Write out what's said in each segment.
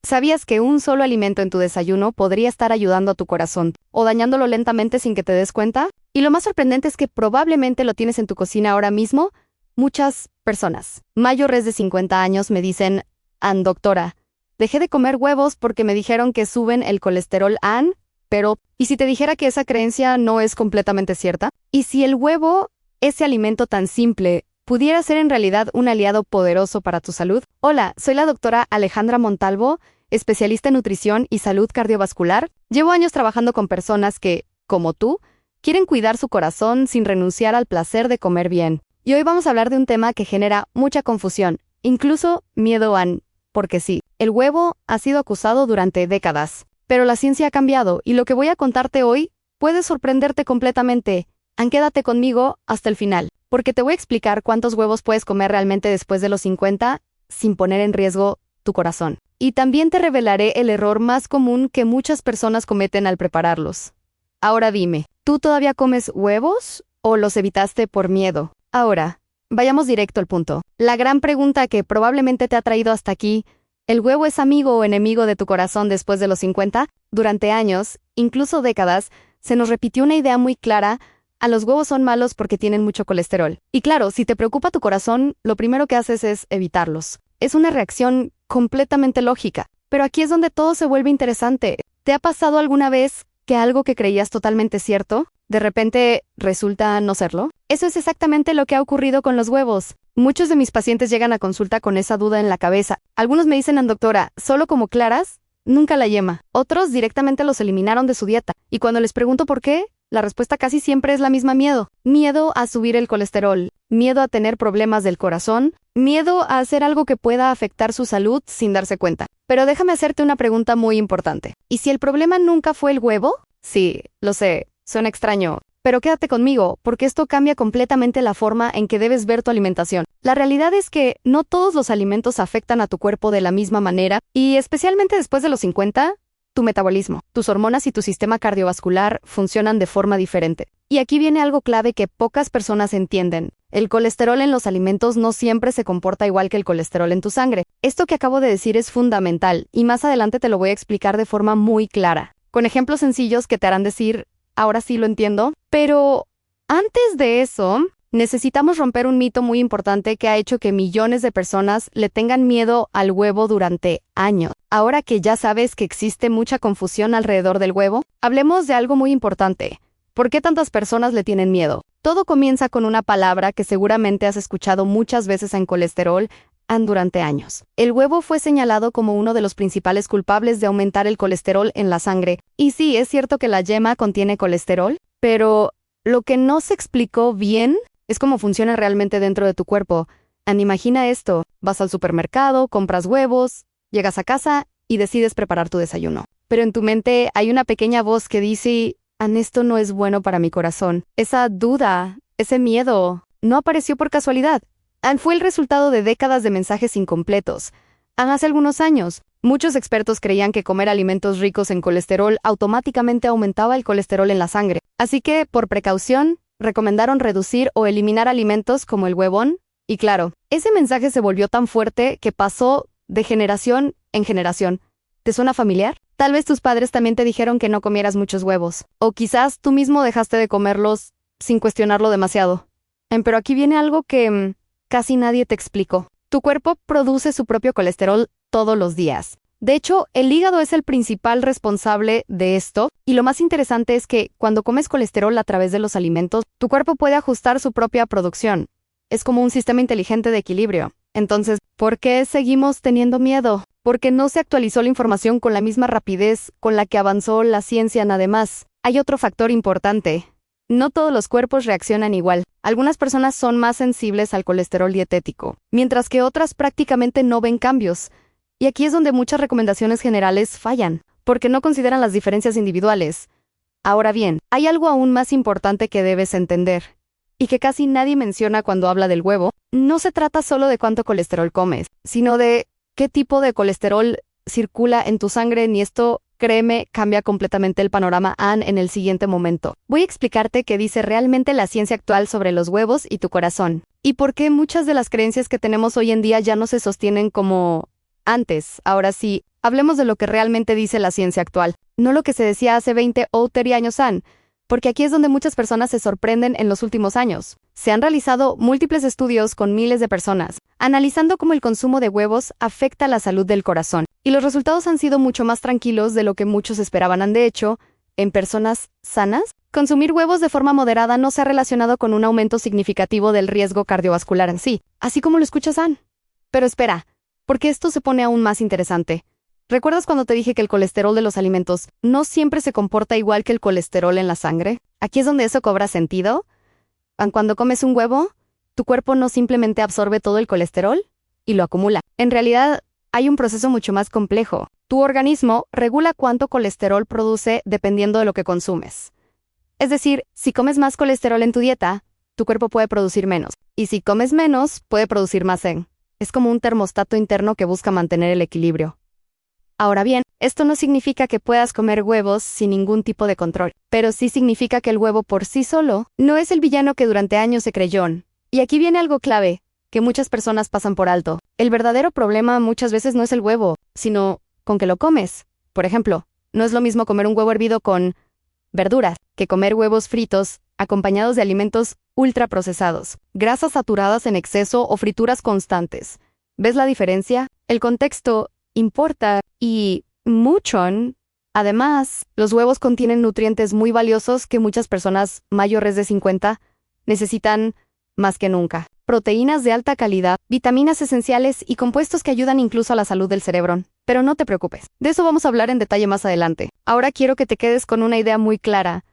¿Sabías que un solo alimento en tu desayuno podría estar ayudando a tu corazón o dañándolo lentamente sin que te des cuenta? Y lo más sorprendente es que probablemente lo tienes en tu cocina ahora mismo. Muchas personas mayores de 50 años me dicen, doctora, dejé de comer huevos porque me dijeron que suben el colesterol, pero ¿y si te dijera que esa creencia no es completamente cierta? ¿Y si el huevo, ese alimento tan simple, pudiera ser en realidad un aliado poderoso para tu salud? Hola, soy la doctora Alejandra Montalvo, especialista en nutrición y salud cardiovascular. Llevo años trabajando con personas que, como tú, quieren cuidar su corazón sin renunciar al placer de comer bien. Y hoy vamos a hablar de un tema que genera mucha confusión, incluso miedo porque sí, el huevo ha sido acusado durante décadas. Pero la ciencia ha cambiado y lo que voy a contarte hoy puede sorprenderte completamente. Quédate conmigo hasta el final, porque te voy a explicar cuántos huevos puedes comer realmente después de los 50 sin poner en riesgo tu corazón. Y también te revelaré el error más común que muchas personas cometen al prepararlos. Ahora dime, ¿tú todavía comes huevos o los evitaste por miedo? Ahora, vayamos directo al punto. La gran pregunta que probablemente te ha traído hasta aquí: ¿el huevo es amigo o enemigo de tu corazón después de los 50? Durante años, incluso décadas, se nos repitió una idea muy clara: los huevos son malos porque tienen mucho colesterol. Y claro, si te preocupa tu corazón, lo primero que haces es evitarlos. Es una reacción completamente lógica. Pero aquí es donde todo se vuelve interesante. ¿Te ha pasado alguna vez que algo que creías totalmente cierto, de repente resulta no serlo? Eso es exactamente lo que ha ocurrido con los huevos. Muchos de mis pacientes llegan a consulta con esa duda en la cabeza. Algunos me dicen, doctora, ¿solo como claras? Nunca la yema. Otros directamente los eliminaron de su dieta. Y cuando les pregunto por qué, la respuesta casi siempre es la misma: miedo. Miedo a subir el colesterol, miedo a tener problemas del corazón, miedo a hacer algo que pueda afectar su salud sin darse cuenta. Pero déjame hacerte una pregunta muy importante. ¿Y si el problema nunca fue el huevo? Sí, lo sé, suena extraño, pero quédate conmigo, porque esto cambia completamente la forma en que debes ver tu alimentación. La realidad es que no todos los alimentos afectan a tu cuerpo de la misma manera, y especialmente después de los 50, tu metabolismo, tus hormonas y tu sistema cardiovascular funcionan de forma diferente. Y aquí viene algo clave que pocas personas entienden. El colesterol en los alimentos no siempre se comporta igual que el colesterol en tu sangre. Esto que acabo de decir es fundamental, y más adelante te lo voy a explicar de forma muy clara, con ejemplos sencillos que te harán decir, ahora sí lo entiendo. Pero antes de eso, necesitamos romper un mito muy importante que ha hecho que millones de personas le tengan miedo al huevo durante años. Ahora que ya sabes que existe mucha confusión alrededor del huevo, hablemos de algo muy importante. ¿Por qué tantas personas le tienen miedo? Todo comienza con una palabra que seguramente has escuchado muchas veces en colesterol durante años. El huevo fue señalado como uno de los principales culpables de aumentar el colesterol en la sangre. Y sí, es cierto que la yema contiene colesterol, pero lo que no se explicó bien es cómo funciona realmente dentro de tu cuerpo. Imagina esto: vas al supermercado, compras huevos, llegas a casa y decides preparar tu desayuno. Pero en tu mente hay una pequeña voz que dice, esto no es bueno para mi corazón. Esa duda, ese miedo, no apareció por casualidad. Fue el resultado de décadas de mensajes incompletos. Hace algunos años, muchos expertos creían que comer alimentos ricos en colesterol automáticamente aumentaba el colesterol en la sangre. Así que, por precaución, recomendaron reducir o eliminar alimentos como el huevón. Y claro, ese mensaje se volvió tan fuerte que pasó de generación en generación. ¿Te suena familiar? Tal vez tus padres también te dijeron que no comieras muchos huevos. O quizás tú mismo dejaste de comerlos sin cuestionarlo demasiado. Pero aquí viene algo que casi nadie te explicó. Tu cuerpo produce su propio colesterol todos los días. De hecho, el hígado es el principal responsable de esto, y lo más interesante es que cuando comes colesterol a través de los alimentos, tu cuerpo puede ajustar su propia producción. Es como un sistema inteligente de equilibrio. Entonces, ¿por qué seguimos teniendo miedo? Porque no se actualizó la información con la misma rapidez con la que avanzó la ciencia. Además, hay otro factor importante. No todos los cuerpos reaccionan igual. Algunas personas son más sensibles al colesterol dietético, mientras que otras prácticamente no ven cambios. Y aquí es donde muchas recomendaciones generales fallan, porque no consideran las diferencias individuales. Ahora bien, hay algo aún más importante que debes entender, y que casi nadie menciona cuando habla del huevo. No se trata solo de cuánto colesterol comes, sino de qué tipo de colesterol circula en tu sangre, y esto, créeme, cambia completamente el panorama en el siguiente momento. Voy a explicarte qué dice realmente la ciencia actual sobre los huevos y tu corazón, y por qué muchas de las creencias que tenemos hoy en día ya no se sostienen como antes. Ahora sí, hablemos de lo que realmente dice la ciencia actual, no lo que se decía hace 20 o 30 años, porque aquí es donde muchas personas se sorprenden en los últimos años. Se han realizado múltiples estudios con miles de personas, analizando cómo el consumo de huevos afecta la salud del corazón, y los resultados han sido mucho más tranquilos de lo que muchos esperaban. De hecho, en personas sanas, consumir huevos de forma moderada no se ha relacionado con un aumento significativo del riesgo cardiovascular en sí, así como lo escuchas, Pero espera, porque esto se pone aún más interesante. ¿Recuerdas cuando te dije que el colesterol de los alimentos no siempre se comporta igual que el colesterol en la sangre? Aquí es donde eso cobra sentido. Cuando comes un huevo, tu cuerpo no simplemente absorbe todo el colesterol y lo acumula. En realidad, hay un proceso mucho más complejo. Tu organismo regula cuánto colesterol produce dependiendo de lo que consumes. Es decir, si comes más colesterol en tu dieta, tu cuerpo puede producir menos. Y si comes menos, puede producir más. Es como un termostato interno que busca mantener el equilibrio. Ahora bien, esto no significa que puedas comer huevos sin ningún tipo de control, pero sí significa que el huevo por sí solo no es el villano que durante años se creyó. Y aquí viene algo clave, que muchas personas pasan por alto. El verdadero problema muchas veces no es el huevo, sino con que lo comes. Por ejemplo, no es lo mismo comer un huevo hervido con verduras que comer huevos fritos acompañados de alimentos ultraprocesados, grasas saturadas en exceso o frituras constantes. ¿Ves la diferencia? El contexto importa y mucho. Además, los huevos contienen nutrientes muy valiosos que muchas personas mayores de 50 necesitan más que nunca. Proteínas de alta calidad, vitaminas esenciales y compuestos que ayudan incluso a la salud del cerebro. Pero no te preocupes, de eso vamos a hablar en detalle más adelante. Ahora quiero que te quedes con una idea muy clara.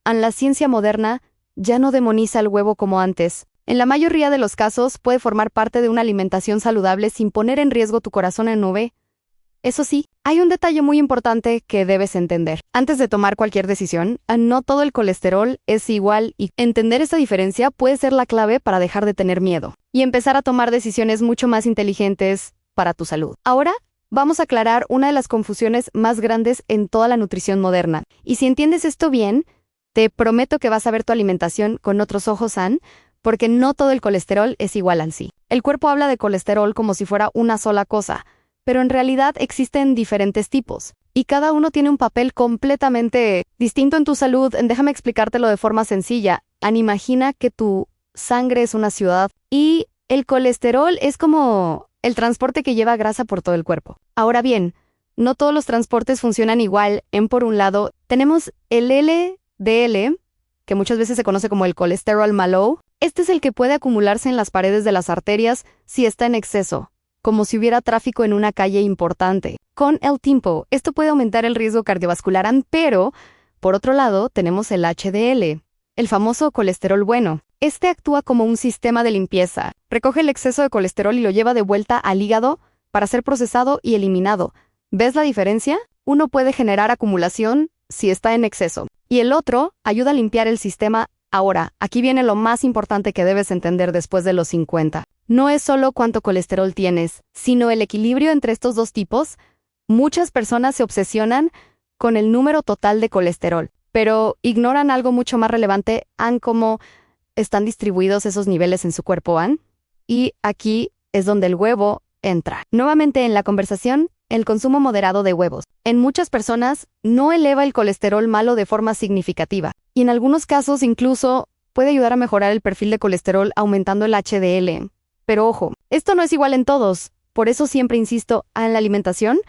La ciencia moderna ya no demoniza el huevo como antes. En la mayoría de los casos puede formar parte de una alimentación saludable sin poner en riesgo tu corazón en nube. Eso sí, hay un detalle muy importante que debes entender. Antes de tomar cualquier decisión, no todo el colesterol es igual y entender esa diferencia puede ser la clave para dejar de tener miedo y empezar a tomar decisiones mucho más inteligentes para tu salud. Ahora, vamos a aclarar una de las confusiones más grandes en toda la nutrición moderna. Y si entiendes esto bien, te prometo que vas a ver tu alimentación con otros ojos, porque no todo el colesterol es igual al sí. El cuerpo habla de colesterol como si fuera una sola cosa, pero en realidad existen diferentes tipos, y cada uno tiene un papel completamente distinto en tu salud. Déjame explicártelo de forma sencilla. Imagina que tu sangre es una ciudad, y el colesterol es como el transporte que lleva grasa por todo el cuerpo. Ahora bien, no todos los transportes funcionan igual. Por un lado, tenemos el LDL, que muchas veces se conoce como el colesterol malo. Este es el que puede acumularse en las paredes de las arterias si está en exceso, como si hubiera tráfico en una calle importante. Con el tiempo, esto puede aumentar el riesgo cardiovascular, pero, por otro lado, tenemos el HDL, el famoso colesterol bueno. Este actúa como un sistema de limpieza. Recoge el exceso de colesterol y lo lleva de vuelta al hígado para ser procesado y eliminado. ¿Ves la diferencia? Uno puede generar acumulación si está en exceso, y el otro ayuda a limpiar el sistema. Ahora, aquí viene lo más importante que debes entender después de los 50. No es solo cuánto colesterol tienes, sino el equilibrio entre estos dos tipos. Muchas personas se obsesionan con el número total de colesterol, pero ignoran algo mucho más relevante, cómo están distribuidos esos niveles en su cuerpo, Y aquí es donde el huevo entra. Nuevamente en la conversación, el consumo moderado de huevos. En muchas personas no eleva el colesterol malo de forma significativa, y en algunos casos incluso puede ayudar a mejorar el perfil de colesterol aumentando el HDL. Pero ojo, esto no es igual en todos. Por eso siempre insisto, la alimentación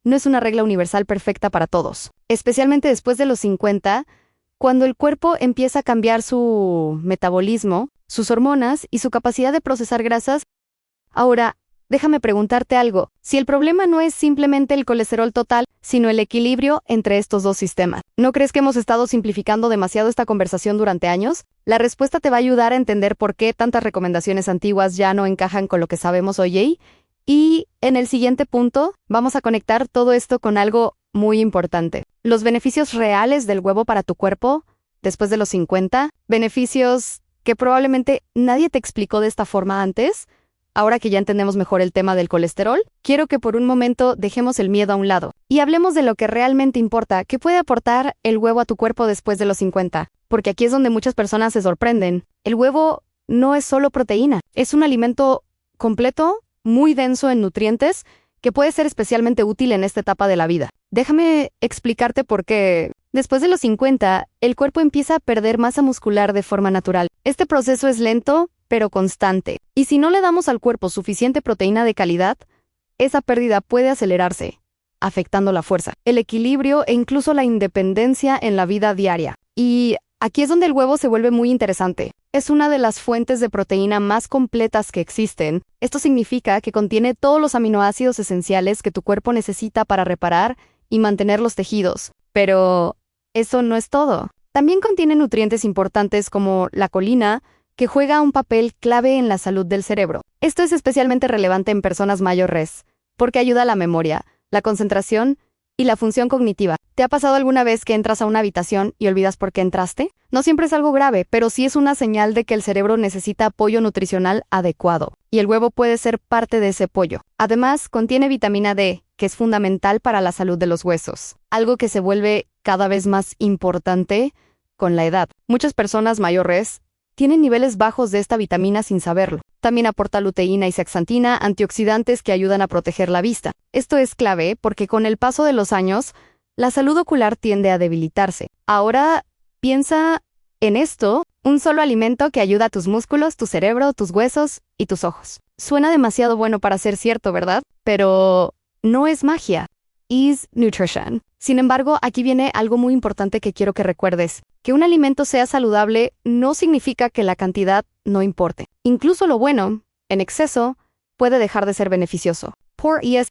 no es una regla universal perfecta para todos. Especialmente después de los 50, cuando el cuerpo empieza a cambiar su metabolismo, sus hormonas y su capacidad de procesar grasas. Ahora, déjame preguntarte algo. Si el problema no es simplemente el colesterol total, sino el equilibrio entre estos dos sistemas, ¿no crees que hemos estado simplificando demasiado esta conversación durante años? La respuesta te va a ayudar a entender por qué tantas recomendaciones antiguas ya no encajan con lo que sabemos hoy. Y en el siguiente punto, vamos a conectar todo esto con algo muy importante. Los beneficios reales del huevo para tu cuerpo después de los 50, beneficios que probablemente nadie te explicó de esta forma antes. Ahora que ya entendemos mejor el tema del colesterol, quiero que por un momento dejemos el miedo a un lado y hablemos de lo que realmente importa, qué puede aportar el huevo a tu cuerpo después de los 50. Porque aquí es donde muchas personas se sorprenden. El huevo no es solo proteína, es un alimento completo, muy denso en nutrientes, que puede ser especialmente útil en esta etapa de la vida. Déjame explicarte por qué. Después de los 50, el cuerpo empieza a perder masa muscular de forma natural. Este proceso es lento, pero constante. Y si no le damos al cuerpo suficiente proteína de calidad, esa pérdida puede acelerarse, afectando la fuerza, el equilibrio e incluso la independencia en la vida diaria. Y aquí es donde el huevo se vuelve muy interesante. Es una de las fuentes de proteína más completas que existen. Esto significa que contiene todos los aminoácidos esenciales que tu cuerpo necesita para reparar y mantener los tejidos. Pero eso no es todo. También contiene nutrientes importantes como la colina, que juega un papel clave en la salud del cerebro. Esto es especialmente relevante en personas mayores, porque ayuda a la memoria, la concentración y la función cognitiva. ¿Te ha pasado alguna vez que entras a una habitación y olvidas por qué entraste? No siempre es algo grave, pero sí es una señal de que el cerebro necesita apoyo nutricional adecuado, y el huevo puede ser parte de ese apoyo. Además, contiene vitamina D, que es fundamental para la salud de los huesos, algo que se vuelve cada vez más importante con la edad. Muchas personas mayores tienen niveles bajos de esta vitamina sin saberlo. También aporta luteína y zeaxantina, antioxidantes que ayudan a proteger la vista. Esto es clave porque con el paso de los años, la salud ocular tiende a debilitarse. Ahora, piensa en esto, un solo alimento que ayuda a tus músculos, tu cerebro, tus huesos y tus ojos. Suena demasiado bueno para ser cierto, ¿verdad? Pero no es magia. Es nutrition. Sin embargo, aquí viene algo muy importante que quiero que recuerdes. Que un alimento sea saludable no significa que la cantidad no importe. Incluso lo bueno, en exceso, puede dejar de ser beneficioso.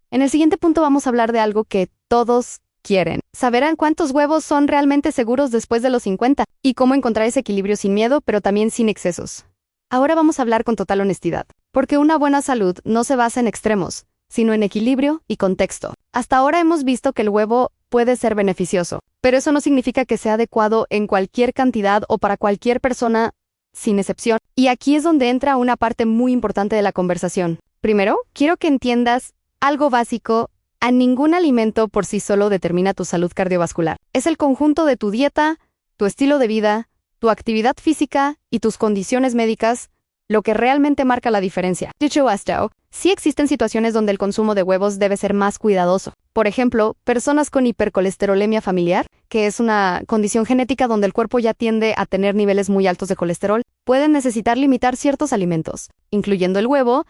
En el siguiente punto vamos a hablar de algo que todos quieren. Saberán cuántos huevos son realmente seguros después de los 50 y cómo encontrar ese equilibrio sin miedo, pero también sin excesos. Ahora vamos a hablar con total honestidad, porque una buena salud no se basa en extremos, sino en equilibrio y contexto. Hasta ahora hemos visto que el huevo puede ser beneficioso, pero eso no significa que sea adecuado en cualquier cantidad o para cualquier persona, sin excepción. Y aquí es donde entra una parte muy importante de la conversación. Primero, quiero que entiendas algo básico. A ningún alimento por sí solo determina tu salud cardiovascular. Es el conjunto de tu dieta, tu estilo de vida, tu actividad física y tus condiciones médicas lo que realmente marca la diferencia. Dicho esto, sí existen situaciones donde el consumo de huevos debe ser más cuidadoso. Por ejemplo, personas con hipercolesterolemia familiar, que es una condición genética donde el cuerpo ya tiende a tener niveles muy altos de colesterol, pueden necesitar limitar ciertos alimentos, incluyendo el huevo,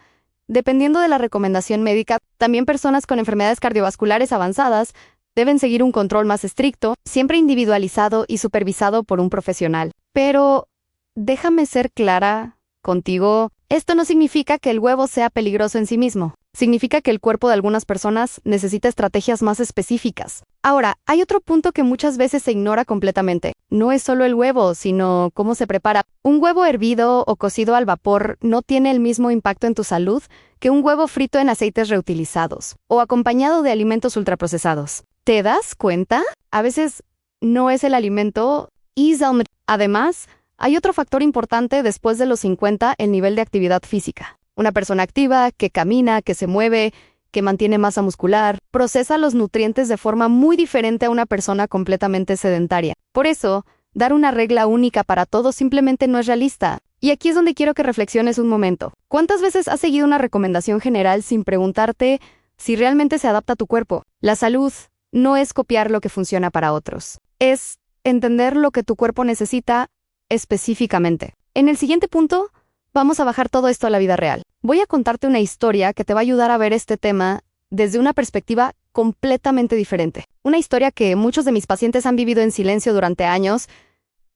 dependiendo de la recomendación médica. También personas con enfermedades cardiovasculares avanzadas deben seguir un control más estricto, siempre individualizado y supervisado por un profesional. Pero déjame ser clara contigo, esto no significa que el huevo sea peligroso en sí mismo. Significa que el cuerpo de algunas personas necesita estrategias más específicas. Ahora, hay otro punto que muchas veces se ignora completamente. No es solo el huevo, sino cómo se prepara. Un huevo hervido o cocido al vapor no tiene el mismo impacto en tu salud que un huevo frito en aceites reutilizados o acompañado de alimentos ultraprocesados. ¿Te das cuenta? A veces no es el alimento, es el... Además, hay otro factor importante después de los 50, el nivel de actividad física. Una persona activa, que camina, que se mueve, que mantiene masa muscular, procesa los nutrientes de forma muy diferente a una persona completamente sedentaria. Por eso, dar una regla única para todos simplemente no es realista. Y aquí es donde quiero que reflexiones un momento. ¿Cuántas veces has seguido una recomendación general sin preguntarte si realmente se adapta a tu cuerpo? La salud no es copiar lo que funciona para otros. Es entender lo que tu cuerpo necesita específicamente. En el siguiente punto, vamos a bajar todo esto a la vida real. Voy a contarte una historia que te va a ayudar a ver este tema desde una perspectiva completamente diferente. Una historia que muchos de mis pacientes han vivido en silencio durante años.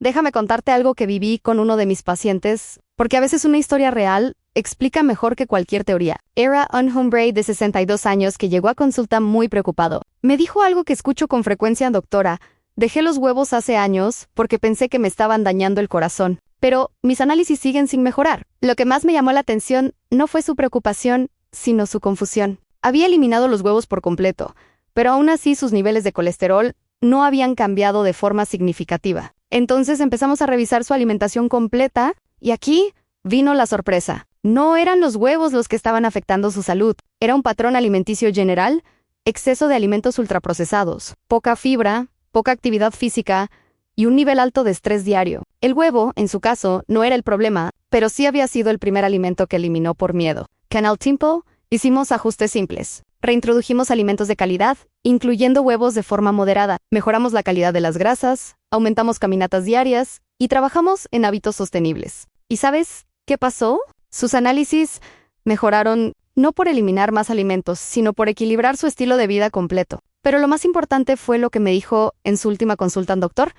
Déjame contarte algo que viví con uno de mis pacientes, porque a veces una historia real explica mejor que cualquier teoría. Era un hombre de 62 años que llegó a consulta muy preocupado. Me dijo algo que escucho con frecuencia: doctora, dejé los huevos hace años porque pensé que me estaban dañando el corazón, pero mis análisis siguen sin mejorar. Lo que más me llamó la atención no fue su preocupación, sino su confusión. Había eliminado los huevos por completo, pero aún así sus niveles de colesterol no habían cambiado de forma significativa. Entonces empezamos a revisar su alimentación completa y aquí vino la sorpresa. No eran los huevos los que estaban afectando su salud, era un patrón alimenticio general, exceso de alimentos ultraprocesados, poca fibra, poca actividad física y un nivel alto de estrés diario. El huevo, en su caso, no era el problema, pero sí había sido el primer alimento que eliminó por miedo. Con el tiempo, hicimos ajustes simples. Reintrodujimos alimentos de calidad, incluyendo huevos de forma moderada. Mejoramos la calidad de las grasas, aumentamos caminatas diarias y trabajamos en hábitos sostenibles. ¿Y sabes qué pasó? Sus análisis mejoraron no por eliminar más alimentos, sino por equilibrar su estilo de vida completo. Pero lo más importante fue lo que me dijo en su última consulta al doctor.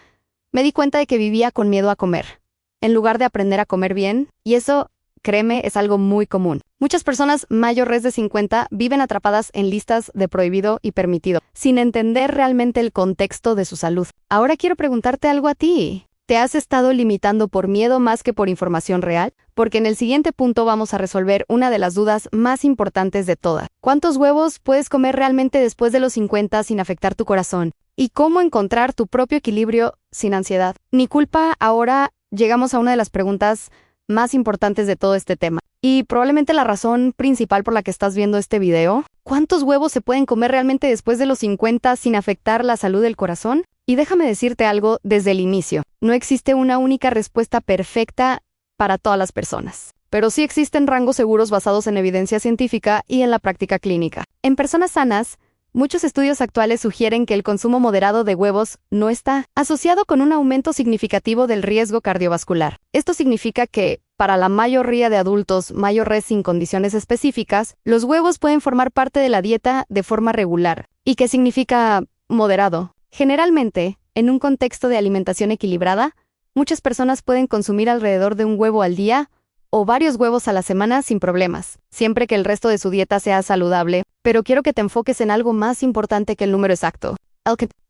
Me di cuenta de que vivía con miedo a comer, en lugar de aprender a comer bien, y eso, créeme, es algo muy común. Muchas personas mayores de 50 viven atrapadas en listas de prohibido y permitido, sin entender realmente el contexto de su salud. Ahora quiero preguntarte algo a ti. ¿Te has estado limitando por miedo más que por información real? Porque en el siguiente punto vamos a resolver una de las dudas más importantes de todas. ¿Cuántos huevos puedes comer realmente después de los 50 sin afectar tu corazón? ¿Y cómo encontrar tu propio equilibrio sin ansiedad? Ni culpa, ahora llegamos a una de las preguntas más importantes de todo este tema. Y probablemente la razón principal por la que estás viendo este video. ¿Cuántos huevos se pueden comer realmente después de los 50 sin afectar la salud del corazón? Y déjame decirte algo desde el inicio. No existe una única respuesta perfecta para todas las personas. Pero sí existen rangos seguros basados en evidencia científica y en la práctica clínica. En personas sanas, muchos estudios actuales sugieren que el consumo moderado de huevos no está asociado con un aumento significativo del riesgo cardiovascular. Esto significa que, para la mayoría de adultos mayores sin condiciones específicas, los huevos pueden formar parte de la dieta de forma regular. ¿Y qué significa moderado? Generalmente, en un contexto de alimentación equilibrada, muchas personas pueden consumir alrededor de un huevo al día o varios huevos a la semana sin problemas, siempre que el resto de su dieta sea saludable. Pero quiero que te enfoques en algo más importante que el número exacto.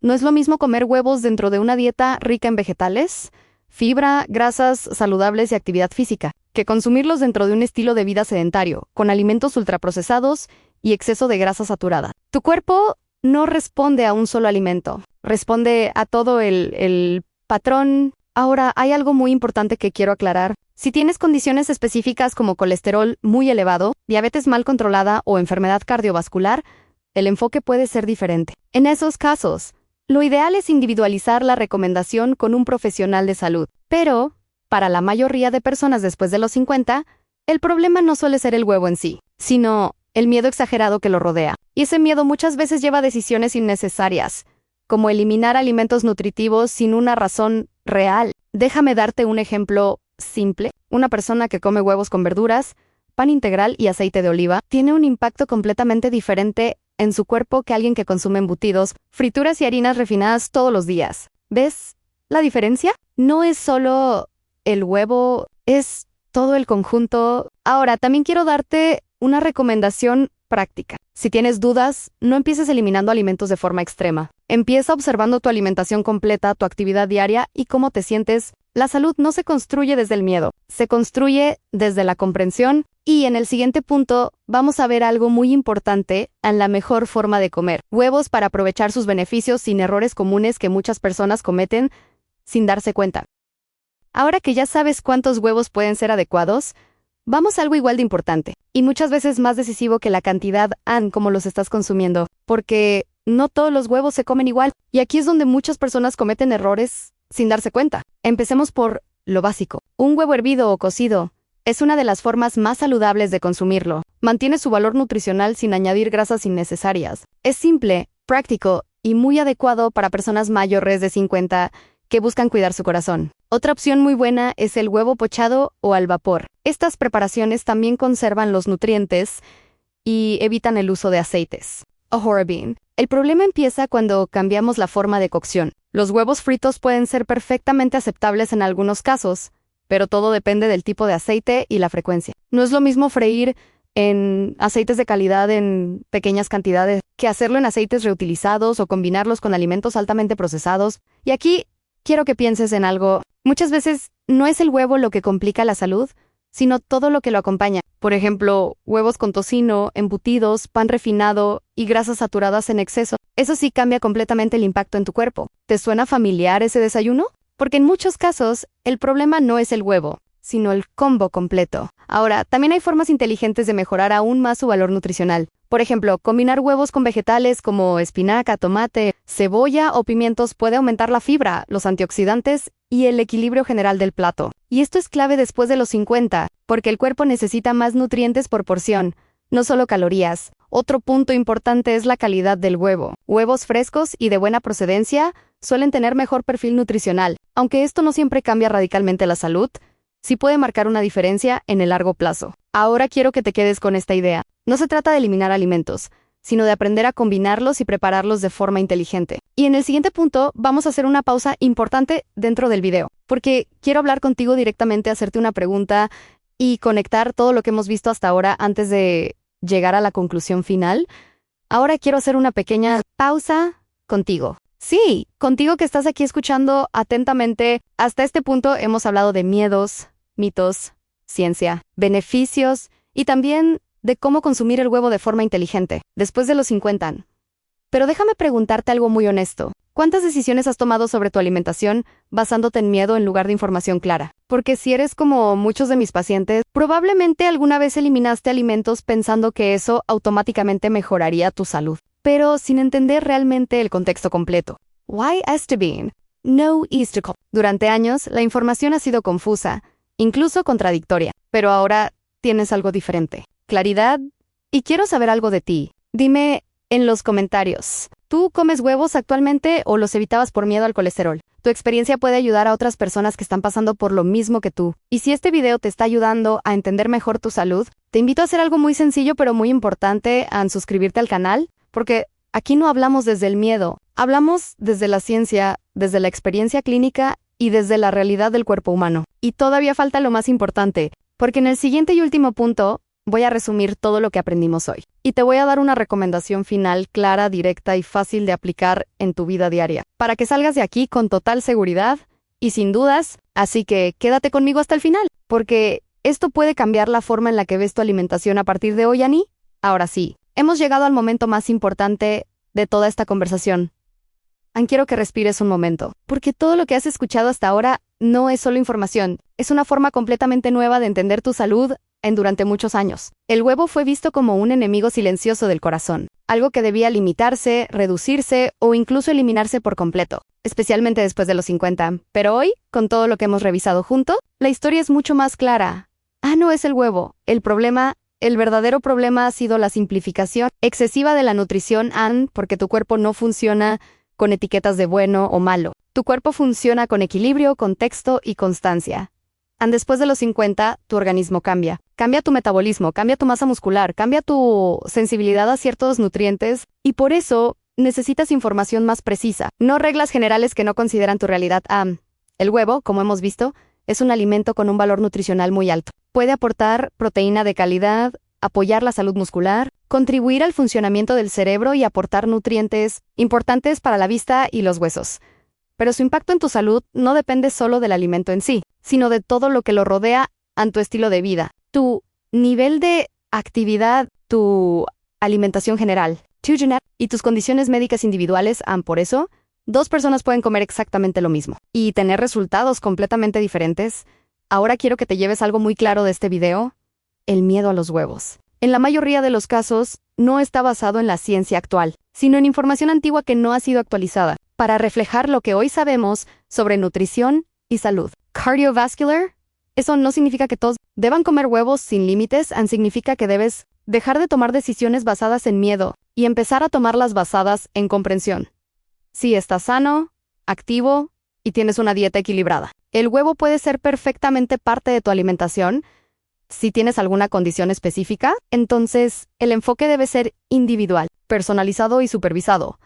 No es lo mismo comer huevos dentro de una dieta rica en vegetales, fibra, grasas saludables y actividad física, que consumirlos dentro de un estilo de vida sedentario, con alimentos ultraprocesados y exceso de grasa saturada. Tu cuerpo no responde a un solo alimento, responde a todo el patrón. Ahora, hay algo muy importante que quiero aclarar. Si tienes condiciones específicas como colesterol muy elevado, diabetes mal controlada o enfermedad cardiovascular, el enfoque puede ser diferente. En esos casos, lo ideal es individualizar la recomendación con un profesional de salud. Pero, para la mayoría de personas después de los 50, el problema no suele ser el huevo en sí, sino el miedo exagerado que lo rodea. Y ese miedo muchas veces lleva a decisiones innecesarias, como eliminar alimentos nutritivos sin una razón real. Déjame darte un ejemplo simple. Una persona que come huevos con verduras, pan integral y aceite de oliva tiene un impacto completamente diferente en su cuerpo que alguien que consume embutidos, frituras y harinas refinadas todos los días. ¿Ves la diferencia? No es solo el huevo, es todo el conjunto. Ahora, también quiero darte una recomendación práctica. Si tienes dudas, no empieces eliminando alimentos de forma extrema. Empieza observando tu alimentación completa, tu actividad diaria y cómo te sientes. La salud no se construye desde el miedo, se construye desde la comprensión. Y en el siguiente punto, vamos a ver algo muy importante en la mejor forma de comer. Huevos para aprovechar sus beneficios sin errores comunes que muchas personas cometen sin darse cuenta. Ahora que ya sabes cuántos huevos pueden ser adecuados, vamos a algo igual de importante, y muchas veces más decisivo que la cantidad como los estás consumiendo, porque no todos los huevos se comen igual, y aquí es donde muchas personas cometen errores sin darse cuenta. Empecemos por lo básico. Un huevo hervido o cocido es una de las formas más saludables de consumirlo. Mantiene su valor nutricional sin añadir grasas innecesarias. Es simple, práctico y muy adecuado para personas mayores de 50 que buscan cuidar su corazón. Otra opción muy buena es el huevo pochado o al vapor. Estas preparaciones también conservan los nutrientes y evitan el uso de aceites. Bien. El problema empieza cuando cambiamos la forma de cocción. Los huevos fritos pueden ser perfectamente aceptables en algunos casos, pero todo depende del tipo de aceite y la frecuencia. No es lo mismo freír en aceites de calidad en pequeñas cantidades que hacerlo en aceites reutilizados o combinarlos con alimentos altamente procesados. Y aquí quiero que pienses en algo. Muchas veces no es el huevo lo que complica la salud, sino todo lo que lo acompaña. Por ejemplo, huevos con tocino, embutidos, pan refinado y grasas saturadas en exceso. Eso sí cambia completamente el impacto en tu cuerpo. ¿Te suena familiar ese desayuno? Porque en muchos casos, el problema no es el huevo, sino el combo completo. Ahora, también hay formas inteligentes de mejorar aún más su valor nutricional. Por ejemplo, combinar huevos con vegetales como espinaca, tomate, cebolla o pimientos puede aumentar la fibra, los antioxidantes y el equilibrio general del plato. Y esto es clave después de los 50, porque el cuerpo necesita más nutrientes por porción, no solo calorías. Otro punto importante es la calidad del huevo. Huevos frescos y de buena procedencia suelen tener mejor perfil nutricional. Aunque esto no siempre cambia radicalmente la salud, sí puede marcar una diferencia en el largo plazo. Ahora quiero que te quedes con esta idea. No se trata de eliminar alimentos, sino de aprender a combinarlos y prepararlos de forma inteligente. Y en el siguiente punto vamos a hacer una pausa importante dentro del video, porque quiero hablar contigo directamente, hacerte una pregunta y conectar todo lo que hemos visto hasta ahora antes de llegar a la conclusión final. Ahora quiero hacer una pequeña pausa contigo. Sí, contigo que estás aquí escuchando atentamente. Hasta este punto hemos hablado de miedos, mitos, ciencia, beneficios y también de cómo consumir el huevo de forma inteligente, después de los 50. Pero déjame preguntarte algo muy honesto. ¿Cuántas decisiones has tomado sobre tu alimentación basándote en miedo en lugar de información clara? Porque si eres como muchos de mis pacientes, probablemente alguna vez eliminaste alimentos pensando que eso automáticamente mejoraría tu salud, pero sin entender realmente el contexto completo. Why Esteban? No Easter. Durante años, la información ha sido confusa, incluso contradictoria, pero ahora tienes algo diferente. Claridad. Y quiero saber algo de ti. Dime en los comentarios. ¿Tú comes huevos actualmente o los evitabas por miedo al colesterol? Tu experiencia puede ayudar a otras personas que están pasando por lo mismo que tú. Y si este video te está ayudando a entender mejor tu salud, te invito a hacer algo muy sencillo pero muy importante, a suscribirte al canal, porque aquí no hablamos desde el miedo, hablamos desde la ciencia, desde la experiencia clínica y desde la realidad del cuerpo humano. Y todavía falta lo más importante, porque en el siguiente y último punto voy a resumir todo lo que aprendimos hoy. Y te voy a dar una recomendación final clara, directa y fácil de aplicar en tu vida diaria, para que salgas de aquí con total seguridad y sin dudas. Así que quédate conmigo hasta el final, porque esto puede cambiar la forma en la que ves tu alimentación a partir de hoy, Ani. Ahora sí, hemos llegado al momento más importante de toda esta conversación. Quiero que respires un momento, porque todo lo que has escuchado hasta ahora no es solo información, es una forma completamente nueva de entender tu salud durante muchos años. El huevo fue visto como un enemigo silencioso del corazón, algo que debía limitarse, reducirse o incluso eliminarse por completo, especialmente después de los 50. Pero hoy, con todo lo que hemos revisado junto, la historia es mucho más clara. No es el huevo. El verdadero problema ha sido la simplificación excesiva de la nutrición, porque tu cuerpo no funciona con etiquetas de bueno o malo. Tu cuerpo funciona con equilibrio, contexto y constancia. Después de los 50, tu organismo cambia. Cambia tu metabolismo, cambia tu masa muscular, cambia tu sensibilidad a ciertos nutrientes y por eso necesitas información más precisa, no reglas generales que no consideran tu realidad. El huevo, como hemos visto, es un alimento con un valor nutricional muy alto. Puede aportar proteína de calidad, apoyar la salud muscular, contribuir al funcionamiento del cerebro y aportar nutrientes importantes para la vista y los huesos. Pero su impacto en tu salud no depende solo del alimento en sí, sino de todo lo que lo rodea en tu estilo de vida, tu nivel de actividad, tu alimentación general, tu genética y tus condiciones médicas individuales. Por eso, dos personas pueden comer exactamente lo mismo y tener resultados completamente diferentes. Ahora quiero que te lleves algo muy claro de este video: el miedo a los huevos. En la mayoría de los casos, no está basado en la ciencia actual, sino en información antigua que no ha sido actualizada, para reflejar lo que hoy sabemos sobre nutrición y salud. Cardiovascular. Eso no significa que todos deban comer huevos sin límites, significa que debes dejar de tomar decisiones basadas en miedo y empezar a tomarlas basadas en comprensión. Si estás sano, activo y tienes una dieta equilibrada, el huevo puede ser perfectamente parte de tu alimentación. Si tienes alguna condición específica, entonces el enfoque debe ser individual, personalizado y supervisado.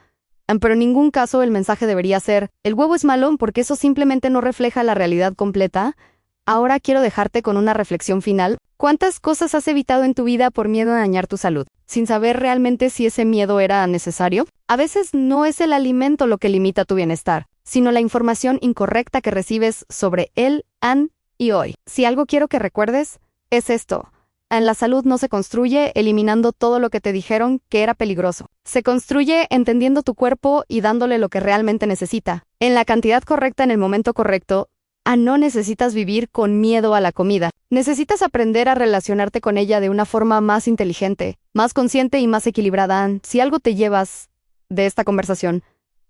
Pero en ningún caso el mensaje debería ser: el huevo es malo, porque eso simplemente no refleja la realidad completa. Ahora quiero dejarte con una reflexión final. ¿Cuántas cosas has evitado en tu vida por miedo a dañar tu salud, sin saber realmente si ese miedo era necesario? A veces no es el alimento lo que limita tu bienestar, sino la información incorrecta que recibes sobre él, y hoy. Si algo quiero que recuerdes, es esto: la salud no se construye eliminando todo lo que te dijeron que era peligroso. Se construye entendiendo tu cuerpo y dándole lo que realmente necesita, en la cantidad correcta, en el momento correcto. No necesitas vivir con miedo a la comida. Necesitas aprender a relacionarte con ella de una forma más inteligente, más consciente y más equilibrada. Si algo te llevas de esta conversación,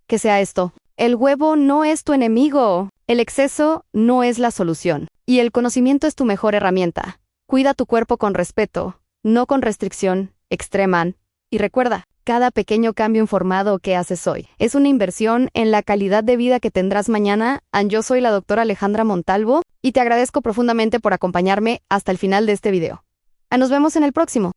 que sea esto: el huevo no es tu enemigo. El exceso no es la solución. Y el conocimiento es tu mejor herramienta. Cuida tu cuerpo con respeto, no con restricción extrema. Y recuerda, cada pequeño cambio informado que haces hoy es una inversión en la calidad de vida que tendrás mañana. Yo soy la doctora Alejandra Montalvo y te agradezco profundamente por acompañarme hasta el final de este video. Nos vemos en el próximo.